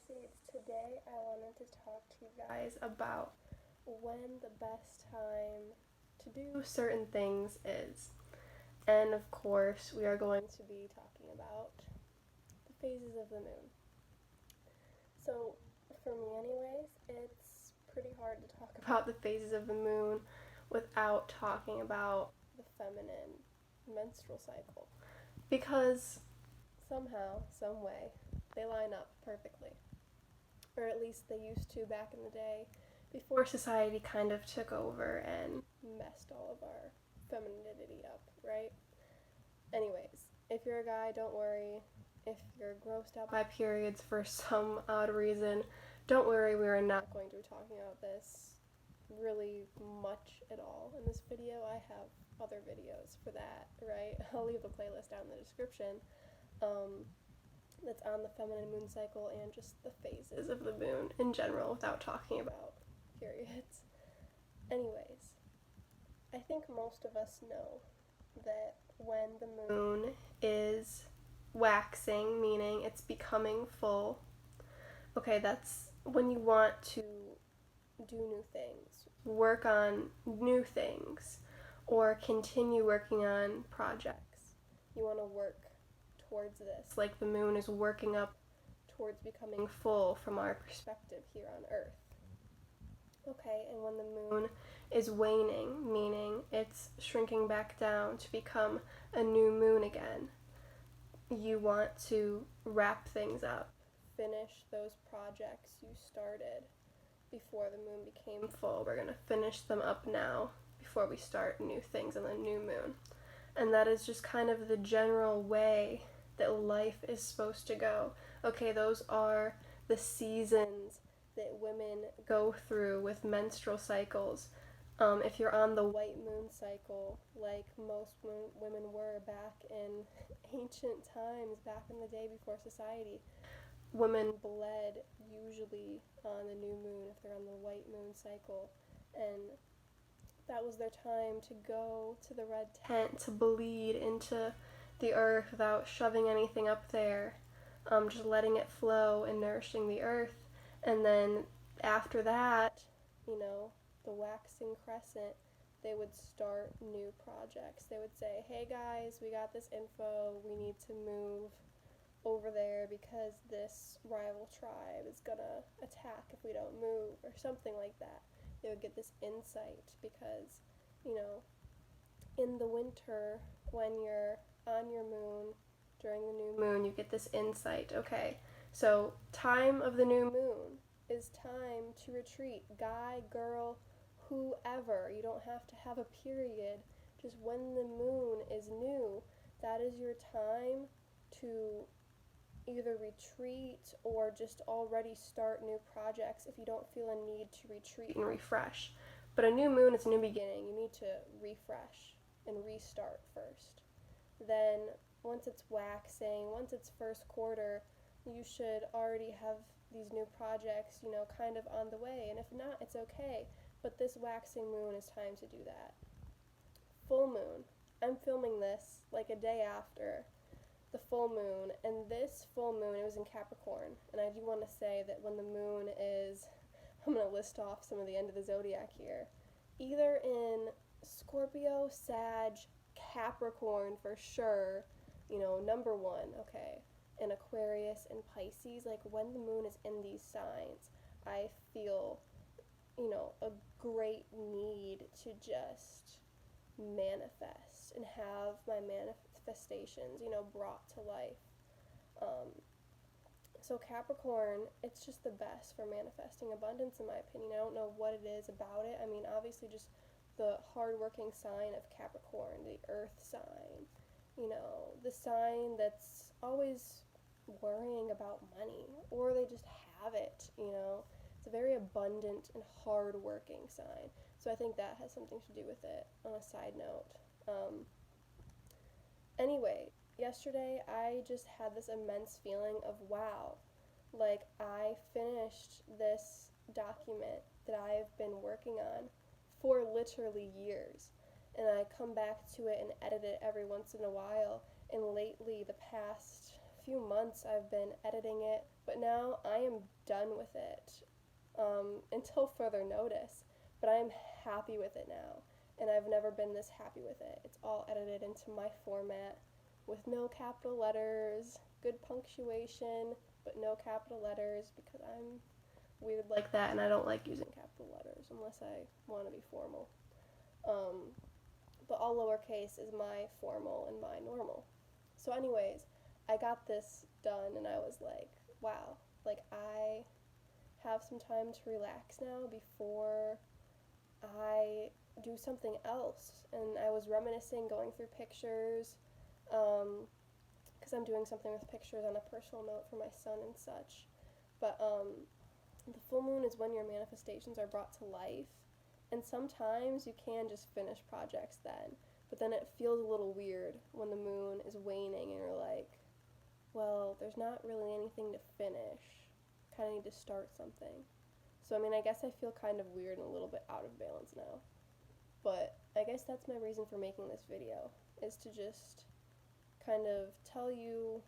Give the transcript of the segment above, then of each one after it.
Seeds. Today I wanted to talk to you guys about when the best time to do certain things is. And of course, we are going to be talking about the phases of the moon. So, for me, anyways, it's pretty hard to talk about the phases of the moon without talking about the feminine menstrual cycle. Because somehow, some way, they line up perfectly. Or at least they used to back in the day, before society kind of took over and messed all of our femininity up, right? Anyways, if you're a guy, don't worry. If you're grossed out by periods for some odd reason, don't worry, we are not going to be talking about this really much at all in this video. I have other videos for that, right? I'll leave the playlist down in the description. That's on the feminine moon cycle and just the phases of the moon in general without talking about periods. Anyways, I think most of us know that when the moon is waxing, meaning it's becoming full, okay, that's when you want to do new things, work on new things, or continue working on projects. You want to work towards this, like the moon is working up towards becoming full from our perspective here on Earth. Okay, and when the moon is waning, meaning it's shrinking back down to become a new moon again, you want to wrap things up, finish those projects you started before the moon became full. We're going to finish them up now before we start new things on the new moon. And that is just kind of the general way that life is supposed to go. Okay, those are the seasons that women go through with menstrual cycles. If you're on the white moon cycle, like most women were back in ancient times, back in the day before society, women bled usually on the new moon if they're on the white moon cycle. And that was their time to go to the red tent, to bleed into the earth without shoving anything up there, just letting it flow and nourishing the earth. And then after that, the waxing crescent, they would start new projects. They would say, hey guys, we got this info, we need to move over there because this rival tribe is gonna attack if we don't move, or something like that. They would get this insight because, in the winter, when you're on your moon, during the new moon, you get this insight. Okay, so time of the new moon is time to retreat. Guy, girl, whoever. You don't have to have a period. Just when the moon is new, that is your time to either retreat or just already start new projects if you don't feel a need to retreat and refresh. But a new moon is a new beginning. You need to refresh and restart first. Then once it's waxing, once it's first quarter, you should already have these new projects, kind of on the way. And if not, it's okay. But this waxing moon is time to do that. Full moon. I'm filming this like a day after the full moon, and this full moon, it was in Capricorn. And I do want to say that when the moon is, I'm going to list off some of the end of the zodiac here, either in Scorpio, Sag, Capricorn for sure, number one, okay, and Aquarius and Pisces, like when the moon is in these signs, I feel, a great need to just manifest and have my manifestations, brought to life. So Capricorn, it's just the best for manifesting abundance in my opinion. I don't know what it is about it. I mean, obviously just the hardworking sign of Capricorn, the earth sign, the sign that's always worrying about money, or they just have it, It's a very abundant and hardworking sign. So I think that has something to do with it on a side note. Anyway, yesterday I just had this immense feeling of wow, like I finished this document that I've been working on for literally years, and I come back to it and edit it every once in a while, and lately, the past few months, I've been editing it But now I am done with it until further notice. But I am happy with it now, and I've never been this happy with it. It's all edited into my format with no capital letters, good punctuation, but no capital letters because I'm weird like that and I don't like using capital letters unless I want to be formal. But all lowercase is my formal and my normal. So anyways, I got this done and I was like, wow, like I have some time to relax now before I do something else. And I was reminiscing, going through pictures, because I'm doing something with pictures on a personal note for my son and such. But the full moon is when your manifestations are brought to life, and sometimes you can just finish projects then, but then it feels a little weird when the moon is waning and you're like, well, there's not really anything to finish. Kind of need to start something. So I mean, I guess I feel kind of weird and a little bit out of balance now. But I guess that's my reason for making this video, is to just kind of tell you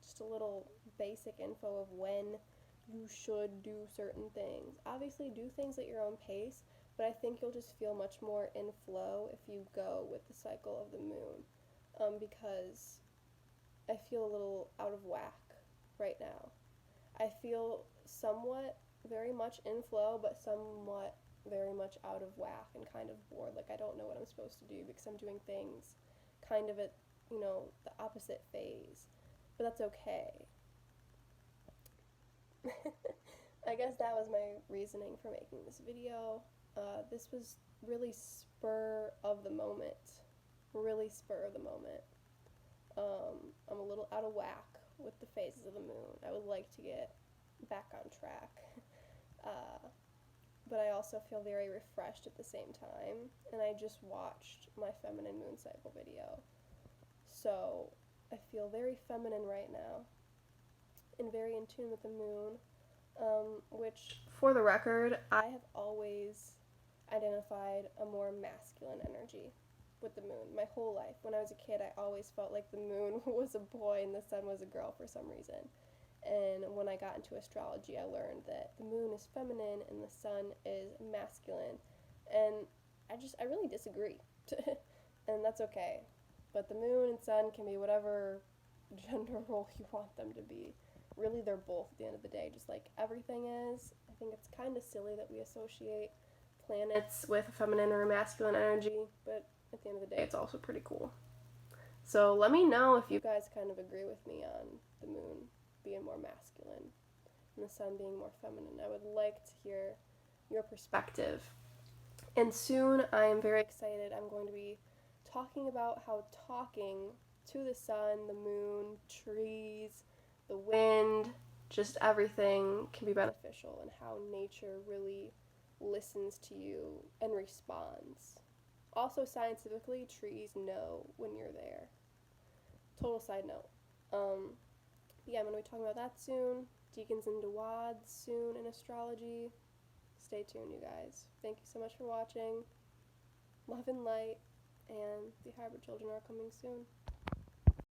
just a little basic info of when you should do certain things. Obviously, do things at your own pace, but I think you'll just feel much more in flow if you go with the cycle of the moon, because I feel a little out of whack right now. I feel somewhat very much in flow, but somewhat very much out of whack and kind of bored. Like I don't know what I'm supposed to do because I'm doing things kind of at, the opposite phase. But that's okay. I guess that was my reasoning for making this video. This was really spur of the moment. Really spur of the moment. I'm a little out of whack with the phases of the moon. I would like to get back on track. But I also feel very refreshed at the same time. And I just watched my feminine moon cycle video. So I feel very feminine right now and very in tune with the moon, which, for the record, I have always identified a more masculine energy with the moon my whole life. When I was a kid, I always felt like the moon was a boy and the sun was a girl for some reason. And when I got into astrology, I learned that the moon is feminine and the sun is masculine. And I really disagree. And that's okay. But the moon and sun can be whatever gender role you want them to be. Really, they're both at the end of the day, just like everything is. I think it's kind of silly that we associate planets with a feminine or a masculine energy, but at the end of the day, it's also pretty cool. So let me know if you guys kind of agree with me on the moon being more masculine and the sun being more feminine. I would like to hear your perspective. And soon, I am very excited. I'm going to be talking about how talking to the sun, the moon, trees, the wind, just everything can be beneficial, and how nature really listens to you and responds. Also, scientifically, trees know when you're there. Total side note. Yeah, I'm going to be talking about that soon. Deacons and Dawads soon in astrology. Stay tuned, you guys. Thank you so much for watching. Love and light, and the hybrid children are coming soon.